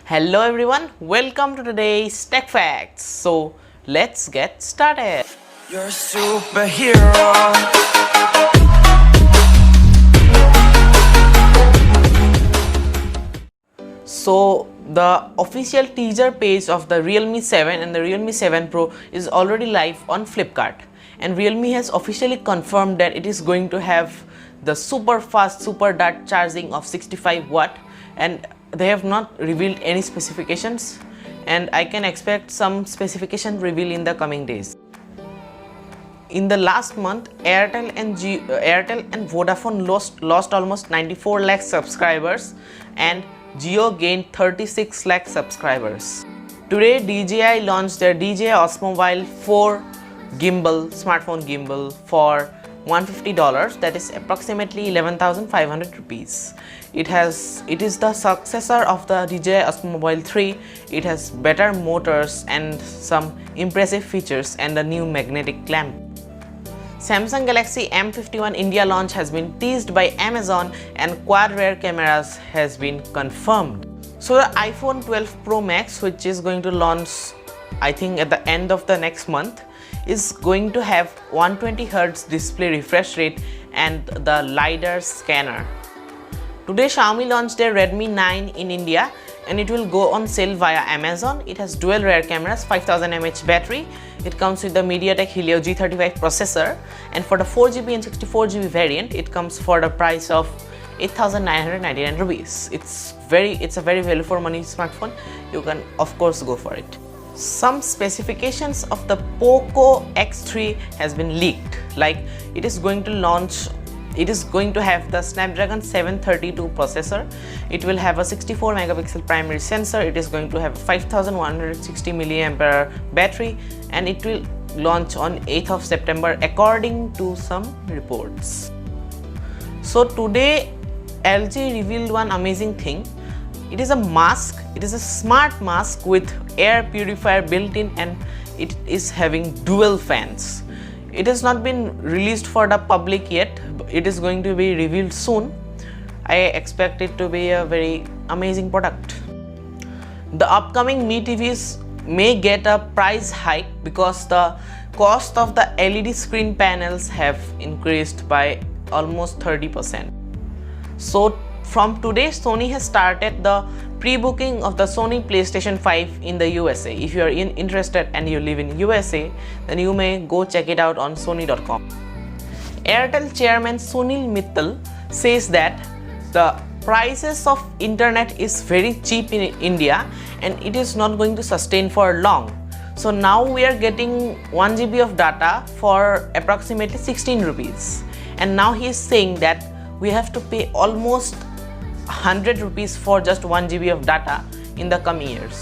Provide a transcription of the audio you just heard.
Hello everyone, welcome to today's Tech Facts. So let's get started. You're a superhero. So the official teaser page of the Realme 7 and the Realme 7 Pro is already live on Flipkart, and Realme has officially confirmed that it is going to have the super fast super dart charging of 65 watt, and they have not revealed any specifications, and I can expect some specification reveal in the coming days. In the last month, Airtel and Vodafone lost almost 94 lakh subscribers, and Jio gained 36 lakh subscribers. Today, DJI launched their DJI Osmo Mobile 4 smartphone gimbal for $150, that is approximately 11,500 rupees. It is the successor of the DJI Osmo Mobile 3. It has better motors and some impressive features and a new magnetic clamp. Samsung Galaxy M51 India launch has been teased by Amazon, and quad rear cameras has been confirmed. So the iPhone 12 Pro Max, which is going to launch I think at the end of the next month, is going to have 120Hz display refresh rate and the LiDAR scanner. Today Xiaomi launched their Redmi 9 in India, and it will go on sale via Amazon. It has dual rear cameras, 5000 mAh battery. It comes with the MediaTek Helio G35 processor, and for the 4GB and 64GB variant, it comes for the price of 8,999 rupees. It's a very value for money smartphone. You can of course go for it. Some specifications of the Poco X3 has been leaked, like it is going to have the Snapdragon 732 processor. It will have a 64 megapixel primary sensor. It is going to have a 5160 mAh battery, and it will launch on 8th of September according to some reports. So today LG revealed one amazing thing. It is a mask. It is a smart mask with air purifier built in, and it is having dual fans. It has not been released for the public yet. It is going to be revealed soon. I expect it to be a very amazing product. The upcoming Mi TVs may get a price hike because the cost of the LED screen panels have increased by almost 30%. So from today, Sony has started the pre-booking of the Sony PlayStation 5 in the USA. If you are interested and you live in USA, then you may go check it out on sony.com. Airtel chairman Sunil Mittal says that the prices of internet is very cheap in India, and it is not going to sustain for long. So now we are getting 1GB of data for approximately 16 rupees, and now he is saying that we have to pay almost 100 rupees for just 1GB of data in the coming years.